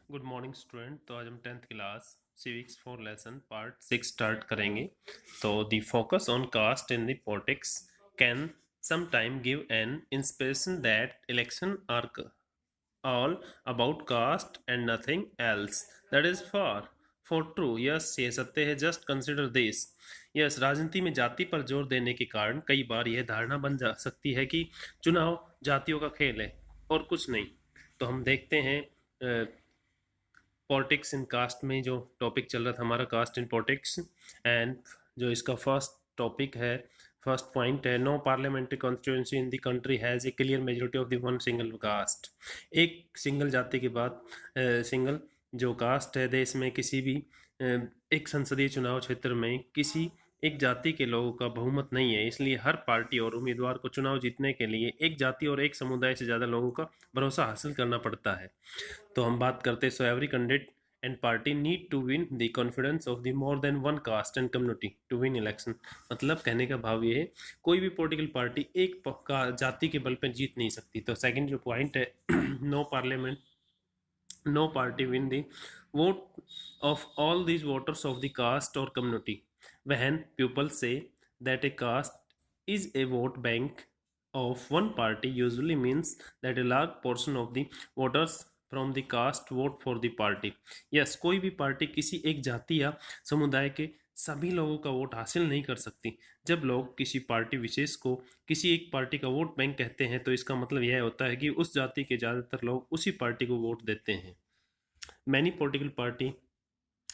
Good morning student. तो आज हम 10th class civics 4 lesson part 6 start करेंगे। तो the focus on caste in the politics can sometime give an inspiration that election are all about caste and nothing else. That is far for true. Yes, ये सत्य है। Just consider this. Yes, राजनीति में जाति पर जोर देने के कारण कई बार यह धारणा बन जा सकती है कि चुनाव जातियों का खेल है और कुछ नहीं। तो हम देखते हैं पॉलिटिक्स इन कास्ट में जो टॉपिक चल रहा था हमारा, कास्ट इन पॉलिटिक्स। एंड जो इसका फर्स्ट टॉपिक है, फर्स्ट पॉइंट है, no parliamentary constituency in the country has a clear majority of the one single caste. एक सिंगल जाति के बाद सिंगल जो कास्ट है देश में, किसी भी एक संसदीय चुनाव क्षेत्र में किसी एक जाति के लोगों का बहुमत नहीं है। इसलिए हर पार्टी और उम्मीदवार को चुनाव जीतने के लिए एक जाति और एक समुदाय से ज़्यादा लोगों का भरोसा हासिल करना पड़ता है। तो हम बात करते हैं, so every candidate and party need to win the confidence of the more than one caste and community to win election. मतलब कहने का भाव ये है, कोई भी पॉलिटिकल पार्टी एक जाति के बल पर जीत नहीं सकती। तो सेकंड जो पॉइंट है, no parliament no party win the vote of all these voters of the caste or community. When people say that a caste is a vote bank of one party, usually means that a large portion of the voters from the caste vote for the party. Yes, कोई भी party किसी एक जाति या समुदाय के सभी लोगों का वोट हासिल नहीं कर सकती। जब लोग किसी पार्टी विशेष को किसी एक पार्टी का वोट बैंक कहते हैं तो इसका मतलब यह होता है कि उस जाति के ज़्यादातर लोग उसी पार्टी को वोट देते हैं। Many political party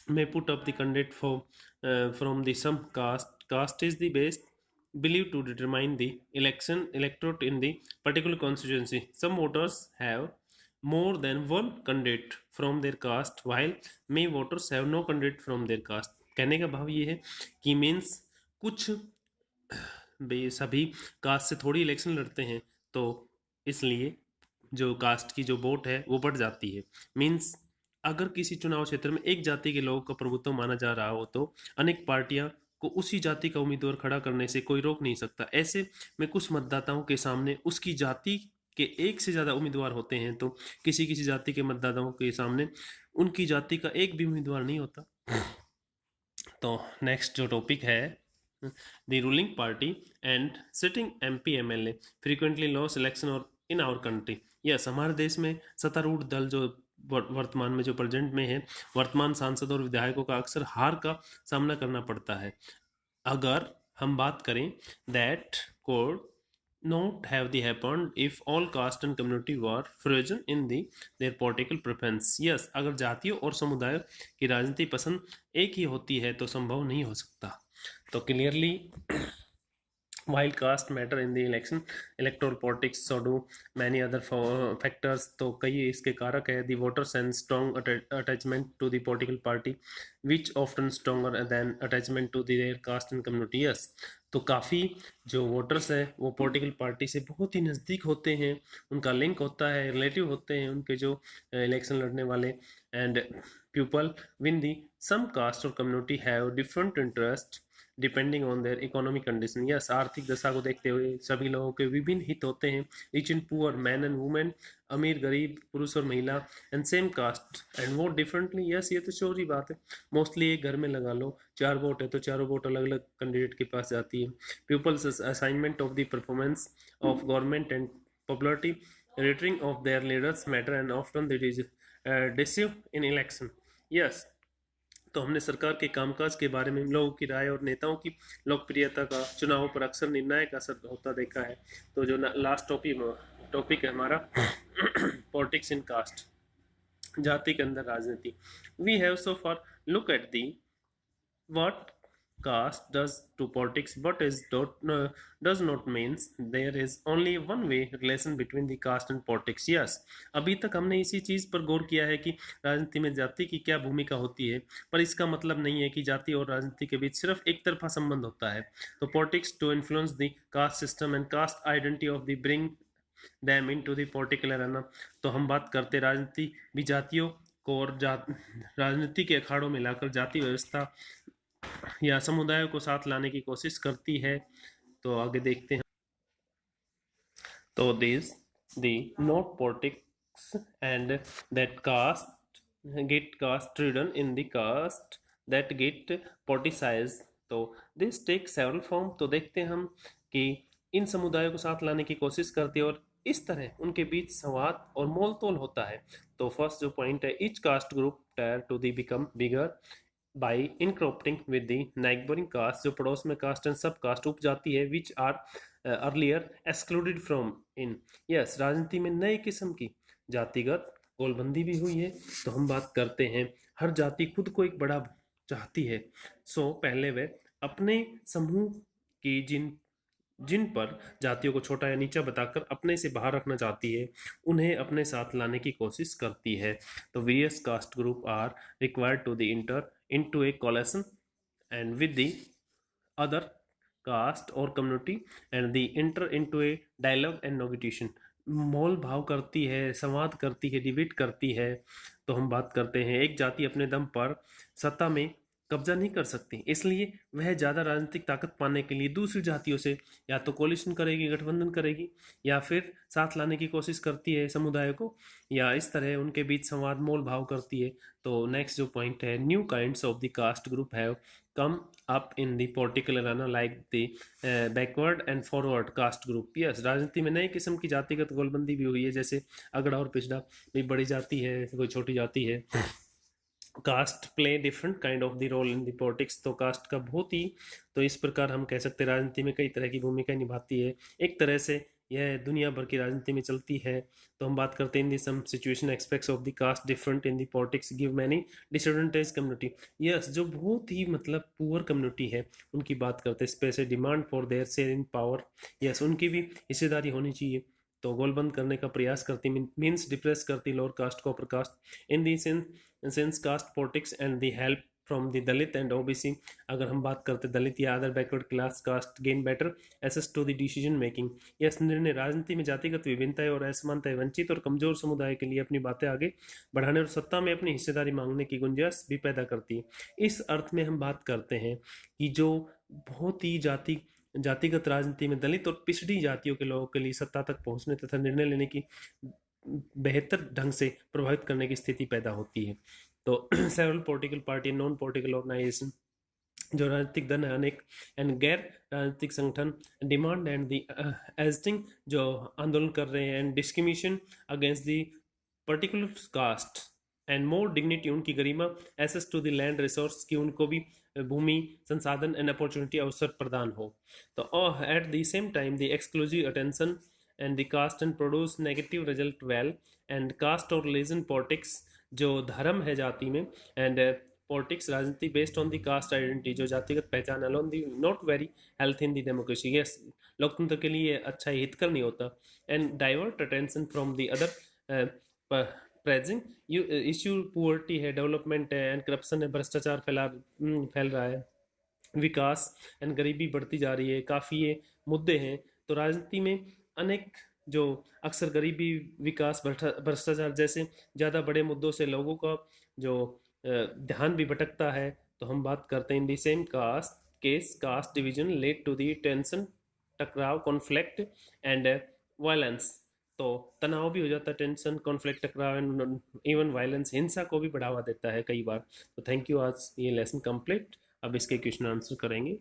may put up the candidate from the some caste. Caste is the best believed to determine the election electorate in the particular constituency. Some voters have more than one candidate from their caste, while many voters have no candidate from their caste. कहने का भाव ये है कि means कुछ सभी cast से थोड़ी इलेक्शन लड़ते हैं, तो इसलिए जो कास्ट की जो वोट है वो बढ़ जाती है। मीन्स अगर किसी चुनाव क्षेत्र में एक जाति के लोगों का प्रभुत्व माना जा रहा हो तो अनेक पार्टियां को उसी जाति का उम्मीदवार खड़ा करने से कोई रोक नहीं सकता। ऐसे में कुछ मतदाताओं के सामने उसकी जाति के एक से ज़्यादा उम्मीदवार होते हैं, तो किसी किसी जाति के मतदाताओं के सामने उनकी जाति का एक भी उम्मीदवार नहीं होता। तो नेक्स्ट जो टॉपिक है, the ruling party and sitting MP MLA frequently loss election और इन आवर कंट्री। यस, हमारे देश में सत्तारूढ़ दल जो वर्तमान में जो प्रेजेंट में है, वर्तमान सांसद और विधायकों का अक्सर हार का सामना करना पड़ता है। अगर हम बात करें that code not have the happened if all caste and community were frozen in the their political preference. Yes, अगर जातियों और समुदायों की राजनीति पसंद एक ही होती है तो संभव नहीं हो सकता। तो clearly while caste matter in the election electoral politics, so do many other factors. तो कई इसके कारक है, the voters and strong attachment to the political party which often stronger than attachment to their caste and community. Yes, तो काफ़ी जो voters हैं वो पॉलिटिकल पार्टी से बहुत ही नज़दीक होते हैं, उनका लिंक होता है, रिलेटिव होते हैं उनके जो इलेक्शन लड़ने वाले। And people win the some caste और community have different interest depending on their economic condition. Yes, आर्थिक दशा को देखते हुए सभी लोगों के विभिन्न हित होते हैं। Rich and poor, man and women, अमीर गरीब, पुरुष और महिला, and same caste and vote differently. Yes, ये तो श्योर ही बात है। मोस्टली एक घर में लगा लो 4 वोट है तो चारों वोट अलग अलग कैंडिडेट के पास जाती है। Peoples assignment of the performance of government and popularity rating of their leaders matter and often that is decisive in election. Yes, तो हमने सरकार के कामकाज के बारे में लोगों की राय और नेताओं की लोकप्रियता का चुनाव पर अक्सर निर्णायक असर होता देखा है। तो जो लास्ट टॉपिक है हमारा, पॉलिटिक्स इन कास्ट, जाति के अंदर राजनीति। We have so far look at the what caste does to politics, but does not means there is only one way relation between the caste and politics. Yes, अभी तक हमने इसी चीज पर गौर किया है कि राजनीति में जाति की क्या भूमिका होती है, पर इसका मतलब नहीं है कि जाति और राजनीति के बीच सिर्फ एक तरफा संबंध होता है। तो politics to influence the caste system and caste identity of the bring them into the political arena. तो हम बात करते राजनीति भी जातियों को और राजनीति के अखाड़ों में लाकर जाति व्यवस्था या समुदायों को साथ लाने की कोशिश करती है। तो आगे देखते हैं। तो this the not politics and that caste get caste ridden in the caste that get politicized. तो this takes several form. तो देखते हैं हम कि इन समुदायों को साथ लाने की कोशिश करती है और इस तरह उनके बीच संवाद और मोल तोल होता है। तो फर्स्ट जो पॉइंट है, each caste group try to the become bigger by incorporating with the neighboring caste, जो पड़ोस में कास्ट एंड सब कास्ट उपजाति है, which are earlier excluded from in. Yes, राजनीति में नई किस्म की जातिगत गोलबंदी भी हुई है। तो हम बात करते हैं, हर जाति खुद को एक बड़ा चाहती है। पहले वे अपने समूह की जिन जिन पर जातियों को छोटा या नीचा बताकर अपने से बाहर रखना चाहती है, उन्हें अपने साथ लाने की कोशिश करती है। तो various caste group are required to the enter into a coalition and with the other caste or community and the enter into a dialogue and negotiation. मोल भाव करती है, संवाद करती है, डिबेट करती है। तो हम बात करते हैं, एक जाति अपने दम पर सत्ता में कब्जा नहीं कर सकती, इसलिए वह ज़्यादा राजनीतिक ताकत पाने के लिए दूसरी जातियों से या तो कोलिशन करेगी, गठबंधन करेगी, या फिर साथ लाने की कोशिश करती है समुदाय को, या इस तरह उनके बीच संवाद मोल भाव करती है। तो नेक्स्ट जो पॉइंट है, new kinds of the caste group have come up in the political arena like the backward and forward caste group. Yes, राजनीति में नई किस्म की जातिगत गोलबंदी भी हुई है, जैसे अगड़ा और पिछड़ा भी बड़ी जाति है, कोई छोटी जाति है। Caste play different kind of the role in the politics. तो कास्ट का बहुत ही, तो इस प्रकार हम कह सकते हैं राजनीति में कई तरह की भूमिका निभाती है। एक तरह से यह दुनिया भर की राजनीति में चलती है। तो हम बात करते हैं, in the some situation expects of the caste different in the politics give many disadvantage community. Yes, जो बहुत ही मतलब पुअर कम्युनिटी है उनकी बात करते हैं, special demand for their share in power. Yes, उनकी भी हिस्सेदारी होनी चाहिए। तो गोलबंद करने का प्रयास करती, मीन्स डिप्रेस करती लोअर कास्ट को upper caste in the sense caste politics and the help from the Dalit and OBC. अगर हम बात करते दलित या other backward class caste gain better access to the decision making. यह निर्णय राजनीति में जातिगत विभिन्नताएं और असमानताएं वंचित और कमजोर समुदाय के लिए अपनी बातें आगे बढ़ाने और सत्ता में अपनी हिस्सेदारी मांगने की गुंजाइश भी पैदा करती है। इस अर्थ में हम बात करते हैं कि जो बहुत ही जातिगत राजनीति में दलित और पिछड़ी जातियों के लोगों के लिए सत्ता तक पहुंचने तथा निर्णय लेने की बेहतर ढंग से प्रभावित करने की स्थिति पैदा होती है। तो several political party, non political organisation, जो राजनीतिक दल है अनेक, एंड गैर राजनीतिक संगठन, डिमांड एंड दी एजिटिंग, जो आंदोलन कर रहे हैं, and discrimination against the particular caste and more dignity, उनकी गरिमा, access to the land resource, की उनको भी भूमि, संसाधन एंड अपॉर्चुनिटी, अवसर प्रदान हो। तो at the same time the exclusive attention and the caste and produce negative result well. And caste और रिलीजन पॉलिटिक्स, जो धर्म है जाति में, एंड पॉलिटिक्स राजनीति based on the caste identity, जो जातिगत पहचान, alone the not very health in the democracy. Yes, लोकतंत्र के लिए अच्छा हितकर नहीं होता। And divert attention from the other present issue, poverty है, डेवलपमेंट है, एंड करप्शन है, भ्रष्टाचार फैल रहा है, विकास एंड गरीबी बढ़ती जा रही है, काफ़ी ये मुद्दे हैं। तो राजनीति में अनेक, जो अक्सर गरीबी, विकास, भ्रष्टाचार जैसे ज़्यादा बड़े मुद्दों से लोगों का जो ध्यान भी भटकता है। तो हम बात करते हैं, in the same caste case caste division led to the tension, टकराव, कॉन्फ्लिक्ट एंड वायलेंस। तो तनाव भी हो जाता है, टेंशन, कॉन्फ्लिक्ट, टकराव एंड इवन वायलेंस, हिंसा को भी बढ़ावा देता है कई बार। तो थैंक यू, आज ये लेसन कंप्लीट। अब इसके क्वेश्चन आंसर करेंगे।